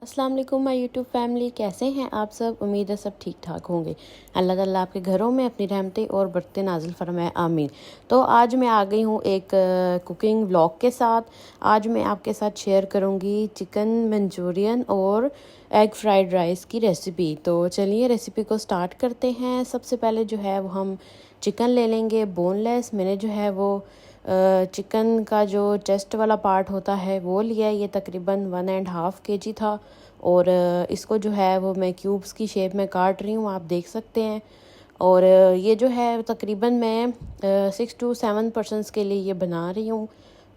अस्सलाम वालेकुम my YouTube family, कैसे हैं आप सब। उम्मीद है सब ठीक ठाक होंगे। अल्लाह ताला आपके घरों में अपनी रहमतें और बरकतें नाजिल फरमाए, आमीन। तो आज मैं आ गई हूँ एक कुकिंग व्लॉग के साथ। आज मैं आपके साथ शेयर करूँगी चिकन मंचूरियन और एग फ्राइड राइस की रेसिपी। तो चलिए रेसिपी को स्टार्ट करते हैं। सबसे पहले जो है वो हम चिकन ले लेंगे बोनलेस। मैंने जो है वो चिकन का जो चेस्ट वाला पार्ट होता है वो लिया। ये तकरीबन 1.5 kg था और इसको जो है वो मैं क्यूब्स की शेप में काट रही हूँ, आप देख सकते हैं। और ये जो है तकरीबन मैं 6 to 7 पर्सनस के लिए ये बना रही हूँ।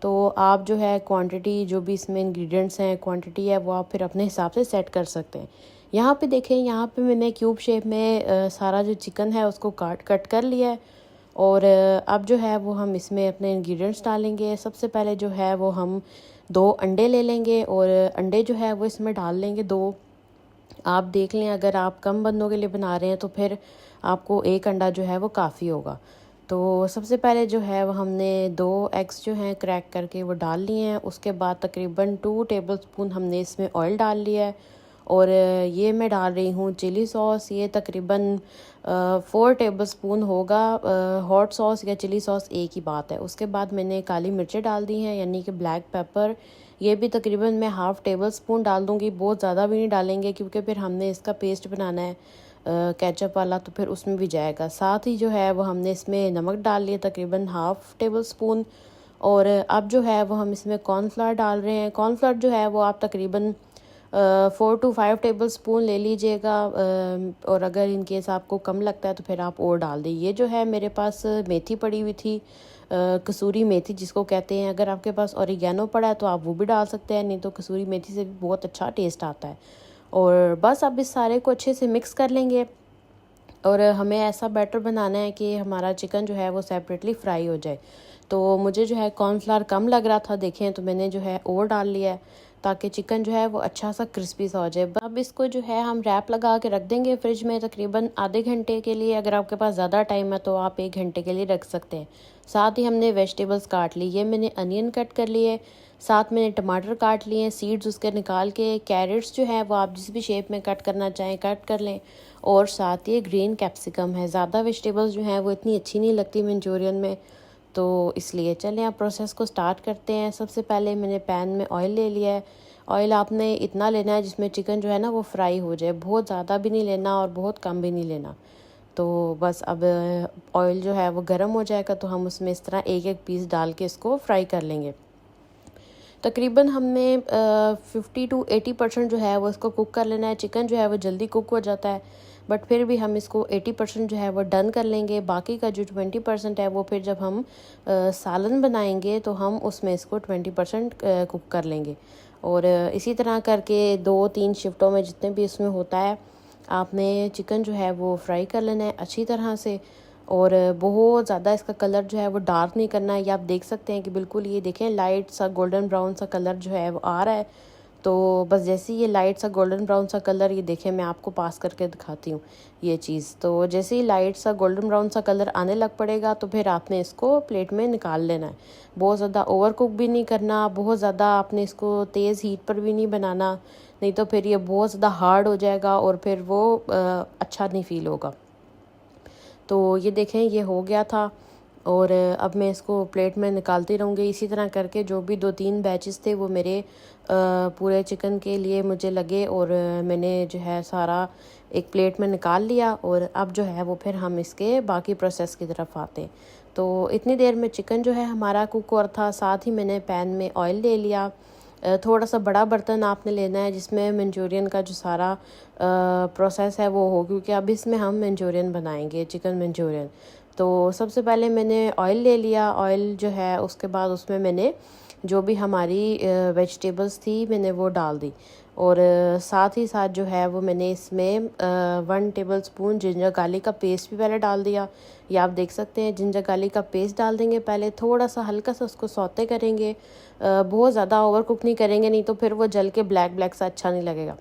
तो आप जो है क्वांटिटी जो भी इसमें इंग्रेडिएंट्स हैं, क्वांटिटी है, वो आप फिर अपने हिसाब से सेट कर सकते हैं। यहाँ पे देखें, यहाँ पे मैंने क्यूब शेप में सारा जो चिकन है उसको कट कर लिया है। और अब जो है वो हम इसमें अपने इंग्रेडिएंट्स डालेंगे। सबसे पहले जो है वो हम 2 अंडे ले लेंगे और अंडे जो है वो इसमें डाल लेंगे 2। आप देख लें, अगर आप कम बंदों के लिए बना रहे हैं तो फिर आपको 1 अंडा जो है वो काफ़ी होगा। तो सबसे पहले जो है वो हमने 2 एग्स जो हैं क्रैक करके वो डाल लिए हैं। उसके बाद तकरीबन 2 टेबलस्पून हमने इसमें ऑयल डाल लिया है। और ये मैं डाल रही हूँ चिली सॉस। ये तकरीबन 4 टेबलस्पून होगा। हॉट सॉस या चिली सॉस एक ही बात है। उसके बाद मैंने काली मिर्चें डाल दी हैं, यानी कि ब्लैक पेपर। ये भी तकरीबन मैं हाफ़ टेबलस्पून डाल दूँगी, बहुत ज़्यादा भी नहीं डालेंगे क्योंकि फिर हमने इसका पेस्ट बनाना है केचप वाला, तो फिर उसमें भी जाएगा। साथ ही जो है वो हमने इसमें नमक डाल लिया तकरीबन हाफ़ टेबलस्पून। और अब जो है वो हम इसमें कॉर्नफ्लावर डाल रहे हैं। कॉर्नफ्लावर जो है वो आप तकरीबन 4 to 5 टेबलस्पून ले लीजिएगा। और अगर इन केस आपको कम लगता है तो फिर आप और डाल दीजिए। ये जो है मेरे पास मेथी पड़ी हुई थी, कसूरी मेथी जिसको कहते हैं। अगर आपके पास ओरिगेनो पड़ा है तो आप वो भी डाल सकते हैं, नहीं तो कसूरी मेथी से भी बहुत अच्छा टेस्ट आता है। और बस अब इस सारे को अच्छे से मिक्स कर लेंगे। और हमें ऐसा बैटर बनाना है कि हमारा चिकन जो है वो सेपरेटली फ्राई हो जाए। तो मुझे जो है कॉर्नफ्लावर कम लग रहा था, देखें, तो मैंने जो है और डाल लिया है ताकि चिकन जो है वो अच्छा सा क्रिस्पी सा हो जाए। अब इसको जो है हम रैप लगा के रख देंगे फ्रिज में तकरीबन आधे घंटे के लिए। अगर आपके पास ज़्यादा टाइम है तो आप 1 घंटे के लिए रख सकते हैं। साथ ही हमने वेजिटेबल्स काट ली। ये मैंने अनियन कट कर लिए, साथ मैंने टमाटर काट लिए, सीड्स उसके निकाल के। कैरेट्स जो है वो आप जिस भी शेप में कट करना चाहें कट कर लें। और साथ ही ग्रीन कैप्सिकम है। ज़्यादा वेजिटेबल्स जो हैं वो इतनी अच्छी नहीं लगती मंचूरियन में, तो इसलिए चलें आप प्रोसेस को स्टार्ट करते हैं। सबसे पहले मैंने पैन में ऑयल ले लिया है। ऑयल आपने इतना लेना है जिसमें चिकन जो है ना वो फ्राई हो जाए, बहुत ज़्यादा भी नहीं लेना और बहुत कम भी नहीं लेना। तो बस अब ऑयल जो है वो गर्म हो जाएगा तो हम उसमें इस तरह एक एक पीस डाल के इसको फ्राई कर लेंगे। तकरीबन हमने 50 to 80% जो है वो इसको कुक कर लेना है। चिकन जो है वो जल्दी कुक हो जाता है, बट फिर भी हम इसको 80% जो है वो डन कर लेंगे। बाकी का जो 20% है वो फिर जब हम सालन बनाएंगे तो हम उसमें इसको 20% कुक कर लेंगे। और इसी तरह करके 2-3 शिफ्टों में जितने भी इसमें होता है आपने चिकन जो है वो फ्राई कर लेना है अच्छी तरह से। और बहुत ज़्यादा इसका कलर जो है वो डार्क नहीं करना है। ये आप देख सकते हैं कि बिल्कुल ये देखें लाइट सा गोल्डन ब्राउन सा कलर जो है वो आ रहा है। तो बस जैसे ही ये लाइट सा गोल्डन ब्राउन सा कलर, ये देखें मैं आपको पास करके दिखाती हूँ ये चीज़। तो जैसे ही लाइट सा गोल्डन ब्राउन सा कलर आने लग पड़ेगा तो फिर आपने इसको प्लेट में निकाल लेना है। बहुत ज़्यादा ओवर कुक भी नहीं करना, बहुत ज़्यादा आपने इसको तेज़ हीट पर भी नहीं बनाना, नहीं तो फिर ये बहुत ज़्यादा हार्ड हो जाएगा और फिर वो अच्छा नहीं फील होगा। तो ये देखें ये हो गया था। और अब मैं इसको प्लेट में निकालती रहूँगी। इसी तरह करके जो भी 2-3 बैचेस थे वो मेरे पूरे चिकन के लिए मुझे लगे और मैंने जो है सारा एक प्लेट में निकाल लिया। और अब जो है वो फिर हम इसके बाकी प्रोसेस की तरफ आते हैं। तो इतनी देर में चिकन जो है हमारा कुक और था। साथ ही मैंने पैन में ऑयल ले लिया। थोड़ा सा बड़ा बर्तन आपने लेना है जिसमें मंचूरियन का जो सारा प्रोसेस है वो हो, क्योंकि अब इसमें हम मंचूरियन बनाएंगे, चिकन मंचूरियन। तो सबसे पहले मैंने ऑयल ले लिया। ऑयल जो है उसके बाद उसमें मैंने जो भी हमारी वेजिटेबल्स थी मैंने वो डाल दी। और साथ ही साथ जो है वो मैंने इसमें 1 टेबलस्पून जिंजर गार्लिक का पेस्ट भी पहले डाल दिया। ये आप देख सकते हैं जिंजर गार्लिक का पेस्ट डाल देंगे पहले, थोड़ा सा हल्का सा उसको सौते करेंगे। बहुत ज़्यादा ओवर कुक नहीं करेंगे, नहीं तो फिर वो जल के ब्लैक ब्लैक सा अच्छा नहीं लगेगा।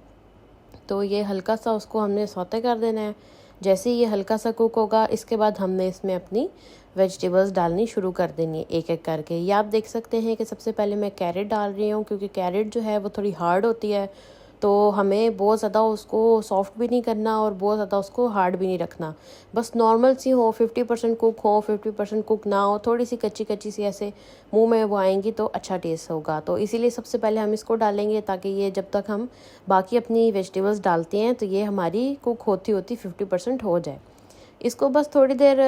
तो ये हल्का सा उसको हमने सौते कर देना है। जैसे ही ये हल्का सा कुक होगा इसके बाद हमने इसमें अपनी वेजिटेबल्स डालनी शुरू कर देनी है एक एक करके। ये आप देख सकते हैं कि सबसे पहले मैं कैरेट डाल रही हूँ, क्योंकि कैरेट जो है वो थोड़ी हार्ड होती है तो हमें बहुत ज़्यादा उसको सॉफ्ट भी नहीं करना और बहुत ज़्यादा उसको हार्ड भी नहीं रखना, बस नॉर्मल सी हो, 50% कुक हो 50% कुक ना हो, थोड़ी सी कच्ची कच्ची सी ऐसे मुंह में वो आएंगी तो अच्छा टेस्ट होगा। तो इसीलिए सबसे पहले हम इसको डालेंगे ताकि ये जब तक हम बाकी अपनी वेजिटेबल्स डालते हैं तो ये हमारी कुक होती होती 50% हो जाए। इसको बस थोड़ी देर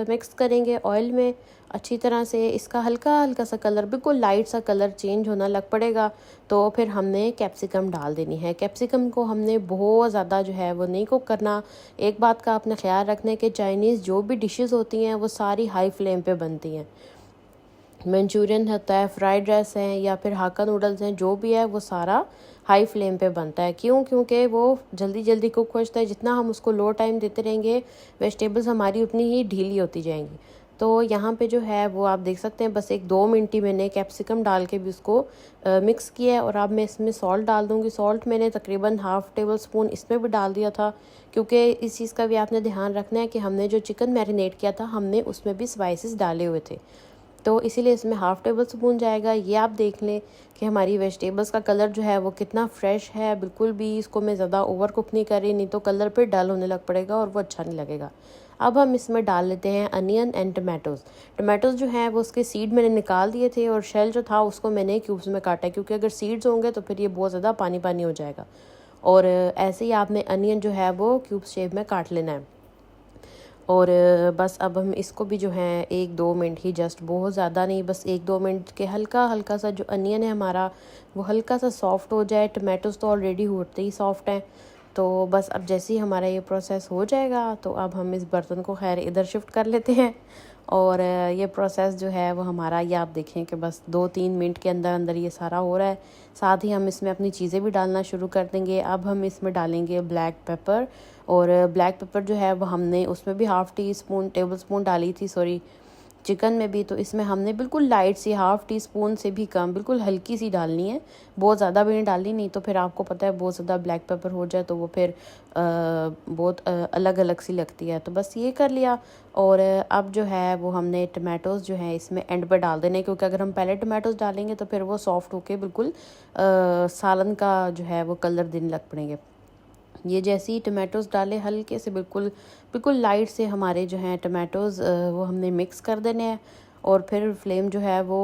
मिक्स करेंगे ऑयल में अच्छी तरह से। इसका हल्का हल्का सा कलर, बिल्कुल लाइट सा कलर चेंज होना लग पड़ेगा तो फिर हमने कैप्सिकम डाल देनी है। कैप्सिकम को हमने बहुत ज़्यादा जो है वो नहीं कुक करना। एक बात का आपने ख्याल रखना है कि चाइनीज़ जो भी डिशेस होती हैं वो सारी हाई फ्लेम पे बनती हैं। मंचूरियन होता है, फ्राइड राइस हैं या फिर हाक्का नूडल्स हैं, जो भी है वो सारा हाई फ्लेम पे बनता है। क्यों? क्योंकि वो जल्दी जल्दी कुक हो जाता है। जितना हम उसको लो टाइम देते रहेंगे वेजिटेबल्स हमारी उतनी ही ढीली होती जाएंगी। तो यहाँ पे जो है वो आप देख सकते हैं बस 1-2 मिनट ही मैंने कैप्सिकम डाल के भी उसको मिक्स किया है। और अब मैं इसमें सॉल्ट डाल दूँगी। सॉल्ट मैंने तकरीबन हाफ़ टेबल स्पून इसमें भी डाल दिया था, क्योंकि इस चीज़ का भी आपने ध्यान रखना है कि हमने जो चिकन मैरिनेट किया था हमने उसमें भी स्पाइसेस डाले हुए थे, तो इसीलिए इसमें हाफ़ टेबल स्पून जाएगा। ये आप देख लें कि हमारी वेजिटेबल्स का कलर जो है वो कितना फ्रेश है, बिल्कुल भी इसको मैं ज़्यादा ओवर कुक नहीं कर रही, नहीं तो कलर फिर डल होने लग पड़ेगा और वो अच्छा नहीं लगेगा। अब हम इसमें डाल लेते हैं अनियन एंड टमाटोज़। टमाटोज़ जो हैं वो उसके सीड मैंने निकाल दिए थे और शेल जो था उसको मैंने क्यूब्स में काटा है, क्योंकि अगर सीड्स होंगे तो फिर ये बहुत ज़्यादा पानी पानी हो जाएगा। और ऐसे ही आपने अनियन जो है वो क्यूब्स शेप में काट लेना है। और बस अब हम इसको भी जो है 1-2 मिनट ही, जस्ट बहुत ज़्यादा नहीं, बस 1-2 मिनट के हल्का हल्का सा जो अनियन है हमारा वो हल्का सा सॉफ्ट हो जाए। टमाटोज़ तो ऑलरेडी होते ही सॉफ्ट हैं। तो बस अब जैसे ही हमारा ये प्रोसेस हो जाएगा तो अब हम इस बर्तन को खैर इधर शिफ्ट कर लेते हैं। और ये प्रोसेस जो है वो हमारा, ये आप देखें कि बस 2-3 मिनट के अंदर अंदर ये सारा हो रहा है। साथ ही हम इसमें अपनी चीज़ें भी डालना शुरू कर देंगे। अब हम इसमें डालेंगे ब्लैक पेपर। और ब्लैक पेपर जो है वो हमने उसमें भी टेबल स्पून डाली थी, सॉरी, चिकन में भी। तो इसमें हमने बिल्कुल लाइट सी, हाफ़ टी स्पून से भी कम, बिल्कुल हल्की सी डालनी है, बहुत ज़्यादा भी नहीं डालनी, नहीं तो फिर आपको पता है बहुत ज़्यादा ब्लैक पेपर हो जाए तो वो फिर बहुत अलग अलग सी लगती है। तो बस ये कर लिया। और अब जो है वो हमने टमाटोज़ जो है इसमें एंड पर डाल देने, क्योंकि अगर हम पहले टमाटोज़ डालेंगे तो फिर वो सॉफ्ट होके बिल्कुल सालन का जो है वो कलर देने लग पड़ेंगे। ये जैसे ही टमाटोज़ डाले हल्के से, बिल्कुल बिल्कुल लाइट से हमारे जो हैं टमाटोज़ वो हमने मिक्स कर देने हैं। और फिर फ्लेम जो है वो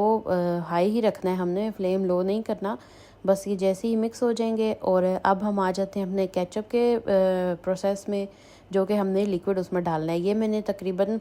हाई ही रखना है, हमने फ्लेम लो नहीं करना। बस ये जैसे ही मिक्स हो जाएंगे। और अब हम आ जाते हैं अपने केचप के प्रोसेस में, जो कि हमने लिक्विड उसमें डालना है। ये मैंने तकरीबन,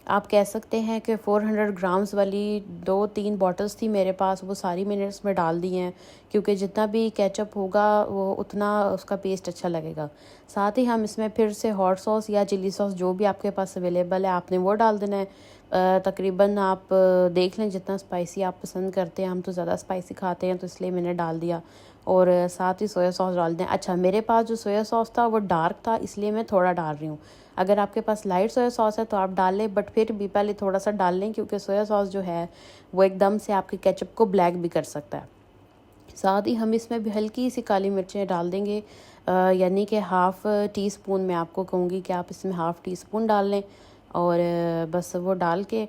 आप कह सकते हैं कि 400 ग्राम्स वाली 2-3 बॉटल्स थी मेरे पास, वो सारी मैंने इसमें डाल दी हैं, क्योंकि जितना भी केचप होगा वो उतना उसका टेस्ट अच्छा लगेगा। साथ ही हम इसमें फिर से हॉट सॉस या चिली सॉस जो भी आपके पास अवेलेबल है आपने वो डाल देना है। तकरीबन आप देख लें जितना स्पाइसी आप पसंद करते हैं, हम तो ज़्यादा स्पाइसी खाते हैं तो इसलिए मैंने डाल दिया। और साथ ही सोया सॉस डाल दें। अच्छा, मेरे पास जो सोया सॉस था वो डार्क था, इसलिए मैं थोड़ा डाल रही हूँ। अगर आपके पास लाइट सोया सॉस है तो आप डाल लें, बट फिर भी पहले थोड़ा सा डाल लें, क्योंकि सोया सॉस जो है वो एकदम से आपके केचप को ब्लैक भी कर सकता है। साथ ही हम इसमें भी हल्की सी काली मिर्चें डाल देंगे, यानी कि हाफ़ टी स्पून, मैं आपको कहूँगी कि आप इसमें हाफ़ टी स्पून डाल लें। और बस वो डाल के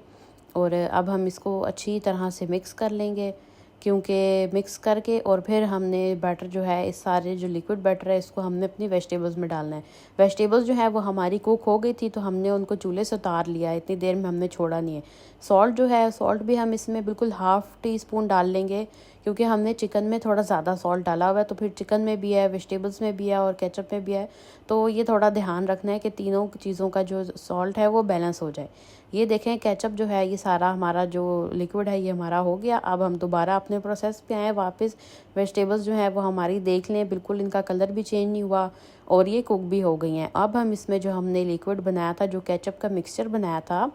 और अब हम इसको अच्छी तरह से मिक्स कर लेंगे, क्योंकि मिक्स करके और फिर हमने बैटर जो है, इस सारे जो लिक्विड बैटर है इसको हमने अपनी वेजिटेबल्स में डालना है। वेजिटेबल्स जो है वो हमारी कुक हो गई थी तो हमने उनको चूल्हे से उतार लिया, इतनी देर में हमने छोड़ा नहीं है। सॉल्ट जो है, सॉल्ट भी हम इसमें बिल्कुल हाफ़ टी स्पून डाल लेंगे, क्योंकि हमने चिकन में थोड़ा ज़्यादा सॉल्ट डाला हुआ है, तो फिर चिकन में भी है, वेजिटेबल्स में भी है और केचप में भी है। तो ये थोड़ा ध्यान रखना है कि तीनों चीज़ों का जो सॉल्ट है वो बैलेंस हो जाए। ये देखें केचप जो है, ये सारा हमारा जो लिक्विड है ये हमारा हो गया। अब हम दोबारा अपने प्रोसेस पे आए वापस। वेजिटेबल्स जो है वो हमारी देख लें, बिल्कुल इनका कलर भी चेंज नहीं हुआ और ये कुक भी हो गई हैं। अब हम इसमें जो हमने लिक्विड बनाया था, जो केचप का मिक्सचर बनाया था,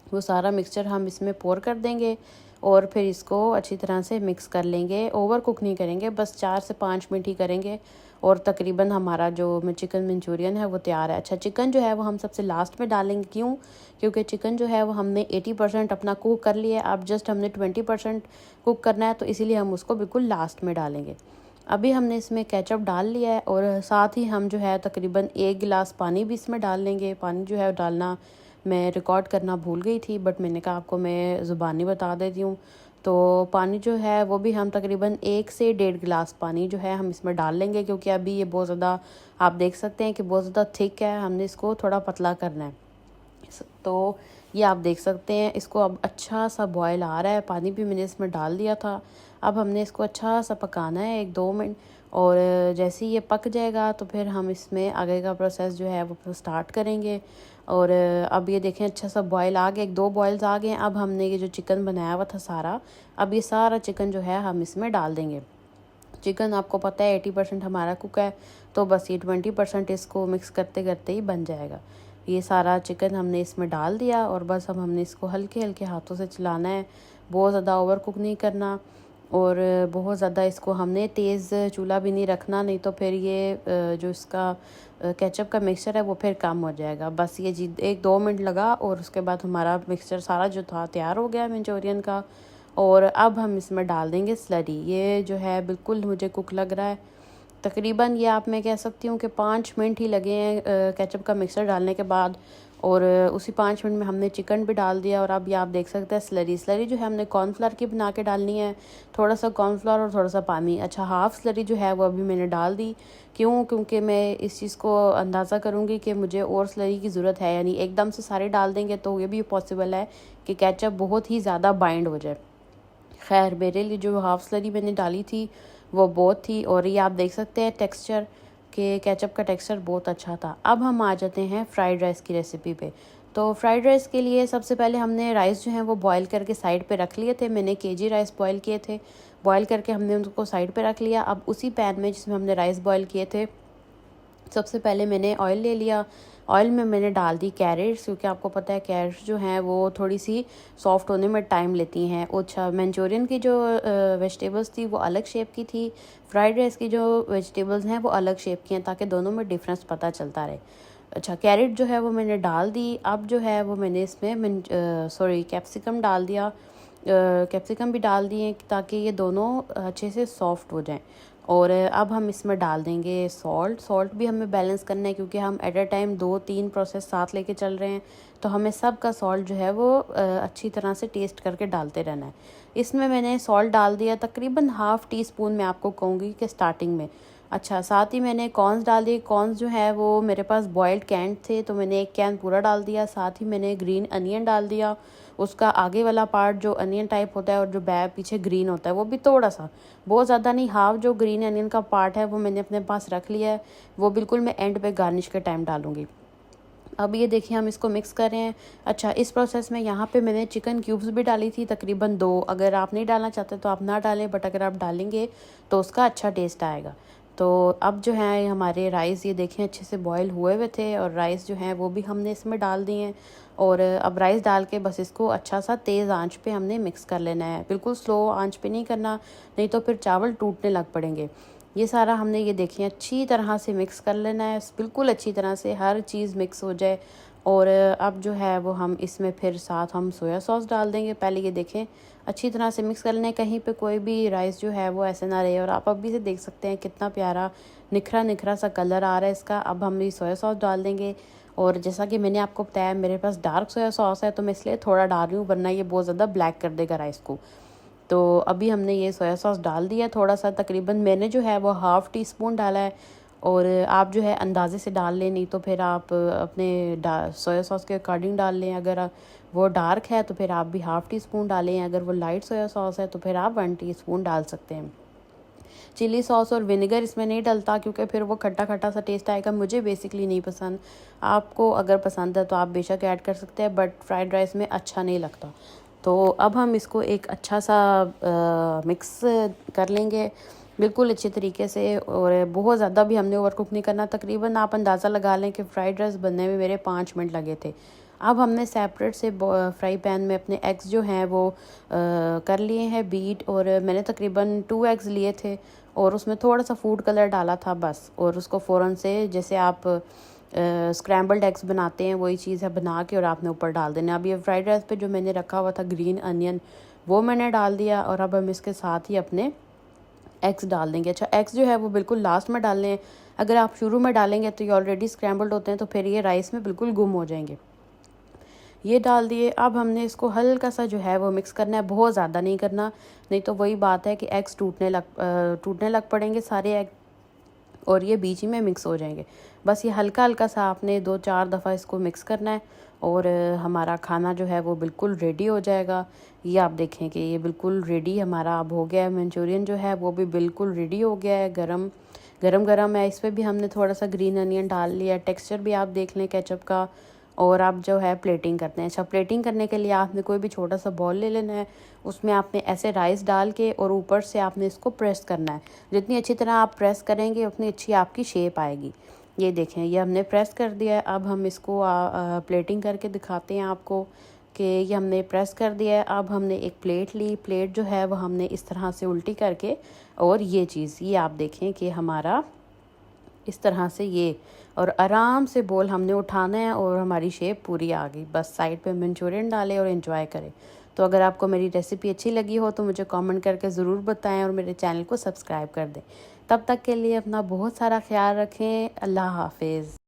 वो सारा मिक्सचर हम इसमें पोर कर देंगे और फिर इसको अच्छी तरह से मिक्स कर लेंगे। ओवर कुक नहीं करेंगे, बस 4 से 5 मिनट ही करेंगे और तकरीबन हमारा जो चिकन मंचूरियन है वो तैयार है। अच्छा, चिकन जो है वो हम सबसे लास्ट में डालेंगे, क्यों? क्योंकि चिकन जो है वो हमने 80% अपना कुक कर लिया है, अब जस्ट हमने 20% कुक करना है, तो इसीलिए हम उसको बिल्कुल लास्ट में डालेंगे। अभी हमने इसमें केचप डाल लिया है और साथ ही हम जो है तकरीबन 1 गिलास पानी भी इसमें डाल लेंगे। पानी जो है डालना मैं रिकॉर्ड करना भूल गई थी, बट मैंने कहा आपको मैं ज़ुबानी बता देती हूँ। तो पानी जो है वो भी हम तकरीबन 1 से 1.5 गिलास पानी जो है हम इसमें डाल लेंगे, क्योंकि अभी ये बहुत ज़्यादा आप देख सकते हैं कि बहुत ज़्यादा थिक है, हमने इसको थोड़ा पतला करना है। तो ये आप देख सकते हैं इसको अब अच्छा सा बॉयल आ रहा है, पानी भी मैंने इसमें डाल दिया था। अब हमने इसको अच्छा सा पकाना है 1-2 मिनट, और जैसे ही ये पक जाएगा तो फिर हम इसमें आगे का प्रोसेस जो है वो स्टार्ट करेंगे। और अब ये देखें अच्छा सा बॉयल आ गया, 1-2 बॉयल्स आ गए। अब हमने ये जो चिकन बनाया हुआ था सारा, अब ये सारा चिकन जो है हम इसमें डाल देंगे। चिकन आपको पता है 80% हमारा कुक है, तो बस ये 20% इसको मिक्स करते करते ही बन जाएगा। ये सारा चिकन हमने इसमें डाल दिया और बस अब हमने इसको हल्के हल्के हाथों से चलाना है, बहुत ज़्यादा ओवर कुक नहीं करना, और बहुत ज़्यादा इसको हमने तेज़ चूल्हा भी नहीं रखना, नहीं तो फिर ये जो इसका केचप का मिक्सचर है वो फिर कम हो जाएगा। बस ये जी 1-2 मिनट लगा और उसके बाद हमारा मिक्सचर सारा जो था तैयार हो गया मंचूरियन का। और अब हम इसमें डाल देंगे स्लरी। ये जो है बिल्कुल मुझे कुक लग रहा है, तकरीबन ये आप मैं कह सकती हूँ कि 5 मिनट ही लगे हैं केचप का मिक्सर डालने के बाद, और उसी 5 मिनट में हमने चिकन भी डाल दिया। और अब ये आप देख सकते हैं स्लरी जो है हमने कॉर्नफ्लावर की बना के डालनी है, थोड़ा सा कॉर्नफ्लावर और थोड़ा सा पानी। अच्छा, हाफ़ स्लरी जो है वो अभी मैंने डाल दी, क्यों? क्योंकि मैं इस चीज़ को अंदाज़ा करूँगी कि मुझे और स्लरी की ज़रूरत है, यानी एकदम से सारे डाल देंगे तो ये भी पॉसिबल है कि केचप बहुत ही ज़्यादा बाइंड हो जाए। खैर मेरे लिए जो हाफ़ स्लरी मैंने डाली थी वो बहुत थी, और ये आप देख सकते हैं टेक्सचर के केचप का टेक्सचर बहुत अच्छा था। अब हम आ जाते हैं फ्राइड राइस की रेसिपी पे। तो फ्राइड राइस के लिए सबसे पहले हमने राइस जो है वो बॉईल करके साइड पे रख लिए थे। मैंने केजी राइस बॉईल किए थे, बॉईल करके हमने उनको साइड पे रख लिया। अब उसी पैन में जिसमें हमने राइस बॉईल किए थे, सबसे पहले मैंने ऑयल ले लिया। ऑयल में मैंने डाल दी कैरेट्स, क्योंकि आपको पता है कैरेट्स जो हैं वो थोड़ी सी सॉफ्ट होने में टाइम लेती हैं। अच्छा, मंचूरियन की जो वेजिटेबल्स थी वो अलग शेप की थी, फ्राइड राइस की जो वेजिटेबल्स हैं वो अलग शेप की हैं, ताकि दोनों में डिफरेंस पता चलता रहे। अच्छा, कैरेट जो है वो मैंने डाल दी। अब जो है वो मैंने इसमें कैप्सिकम डाल दिया, कैप्सिकम भी डाल दिए ताकि ये दोनों अच्छे से सॉफ्ट हो जाएं। और अब हम इसमें डाल देंगे सॉल्ट भी हमें बैलेंस करना है, क्योंकि हम एट अ टाइम 2-3 प्रोसेस साथ लेके चल रहे हैं, तो हमें सब का सॉल्ट जो है वो अच्छी तरह से टेस्ट करके डालते रहना है। इसमें मैंने सॉल्ट डाल दिया तकरीबन ½ टी स्पून, मैं आपको कहूँगी कि स्टार्टिंग में। अच्छा, साथ ही मैंने कॉर्न्स डाल दिए। कॉर्न्स जो है वो मेरे पास बॉयल्ड कैन थे, तो मैंने 1 कैन पूरा डाल दिया। साथ ही मैंने ग्रीन अनियन डाल दिया, उसका आगे वाला पार्ट जो अनियन टाइप होता है और जो बैक पीछे ग्रीन होता है वो भी थोड़ा सा, बहुत ज़्यादा नहीं, हाफ जो ग्रीन अनियन का पार्ट है वो मैंने अपने पास रख लिया है, वो बिल्कुल मैं एंड पे गार्निश के टाइम डालूंगी। अब ये देखिए हम इसको मिक्स कर रहे हैं। अच्छा, इस प्रोसेस में यहाँ पे मैंने चिकन क्यूब्स भी डाली थी तकरीबन 2। अगर आप नहीं डालना चाहते तो आप ना डालें, बट अगर आप डालेंगे तो उसका अच्छा टेस्ट आएगा। तो अब जो है हमारे राइस ये देखें अच्छे से बॉयल हुए हुए थे, और राइस जो हैं वो भी हमने इसमें डाल दिए हैं। और अब राइस डाल के बस इसको अच्छा सा तेज़ आंच पे हमने मिक्स कर लेना है, बिल्कुल स्लो आंच पे नहीं करना, नहीं तो फिर चावल टूटने लग पड़ेंगे। ये सारा हमने ये देखिए अच्छी तरह से मिक्स कर लेना है, बिल्कुल अच्छी तरह से हर चीज़ मिक्स हो जाए। और अब जो है वो हम इसमें फिर साथ हम सोया सॉस डाल देंगे। पहले ये देखें अच्छी तरह से मिक्स कर लें, कहीं पे कोई भी राइस जो है वो ऐसे ना रहे। और आप अभी से देख सकते हैं कितना प्यारा निखरा निखरा सा कलर आ रहा है इसका। अब हम ये सोया सॉस डाल देंगे, और जैसा कि मैंने आपको बताया मेरे पास डार्क सोया सॉस है, तो मैं इसलिए थोड़ा डाल रही हूँ, वरना ये बहुत ज़्यादा ब्लैक कर देगा राइस को। तो अभी हमने ये सोया सॉस डाल दिया थोड़ा सा, तकरीबन मैंने जो है वो ½ टी स्पून डाला है। और आप जो है अंदाज़े से डाल लें, नहीं तो फिर आप अपने सोया सॉस के अकॉर्डिंग डाल लें। अगर वो डार्क है तो फिर आप भी ½ टी स्पून डालें, अगर वो लाइट सोया सॉस है तो फिर आप 1 टीस्पून डाल सकते हैं। चिली सॉस और विनेगर इसमें नहीं डलता, क्योंकि फिर वो खट्टा खट्टा सा टेस्ट आएगा, मुझे बेसिकली नहीं पसंद। आपको अगर पसंद है तो आप बेशक ऐड कर सकते हैं, बट फ्राइड राइस में अच्छा नहीं लगता। तो अब हम इसको एक अच्छा सा मिक्स कर लेंगे बिल्कुल अच्छे तरीके से, और बहुत ज़्यादा भी हमने ओवर कुक नहीं करना। तकरीबन आप अंदाज़ा लगा लें कि फ़्राइड राइस बनने में मेरे 5 मिनट लगे थे। अब हमने सेपरेट से फ्राई पैन में अपने एग्स जो हैं वो कर लिए हैं बीट, और मैंने तकरीबन 2 एग्स लिए थे, और उसमें थोड़ा सा फूड कलर डाला था बस। और उसको फ़ौरन से जैसे आप स्क्रैम्बल्ड एग्स बनाते हैं वही चीज़ है, बना के और आपने ऊपर डाल देना। अब ये फ्राइड राइस पे जो मैंने रखा हुआ था ग्रीन अनियन वो मैंने डाल दिया, और अब हम इसके साथ ही अपने एग्स डाल देंगे। अच्छा, एग्स जो है वो बिल्कुल लास्ट में डालने हैं, अगर आप शुरू में डालेंगे तो ये ऑलरेडी स्क्रैम्बल्ड होते हैं, तो फिर ये राइस में बिल्कुल गुम हो जाएंगे। ये डाल दिए। अब हमने इसको हल्का सा जो है वो मिक्स करना है, बहुत ज़्यादा नहीं करना, नहीं तो वही बात है कि एग्स टूटने लग पड़ेंगे सारे एग, और ये बीच ही में मिक्स हो जाएंगे। बस ये हल्का हल्का सा आपने 2-4 दफ़ा इसको मिक्स करना है और हमारा खाना जो है वो बिल्कुल रेडी हो जाएगा। ये आप देखें कि ये बिल्कुल रेडी हमारा अब हो गया है। मंचूरियन जो है वो भी बिल्कुल रेडी हो गया है, गरम गरम गरम है। इस पर भी हमने थोड़ा सा ग्रीन अनियन डाल लिया। टेक्सचर भी आप देख लें केचप का। और आप जो है प्लेटिंग करते हैं। अच्छा, प्लेटिंग करने के लिए आपने कोई भी छोटा सा बॉल ले लेना है, उसमें आपने ऐसे राइस डाल के और ऊपर से आपने इसको प्रेस करना है। जितनी अच्छी तरह आप प्रेस करेंगे उतनी अच्छी आपकी शेप आएगी। ये देखें, ये हमने प्रेस कर दिया है। अब हम इसको प्लेटिंग करके दिखाते हैं आपको कि ये हमने प्रेस कर दिया है। अब हमने एक प्लेट ली। प्लेट जो है वो हमने इस तरह से उल्टी करके, और ये चीज़ ये आप देखें कि हमारा इस तरह से ये, और आराम से बोल हमने उठाना है और हमारी शेप पूरी आ गई। बस साइड पे मंचूरियन डालें और एंजॉय करें। तो अगर आपको मेरी रेसिपी अच्छी लगी हो तो मुझे कमेंट करके ज़रूर बताएं और मेरे चैनल को सब्सक्राइब कर दें। तब तक के लिए अपना बहुत सारा ख्याल रखें। अल्लाह हाफिज़।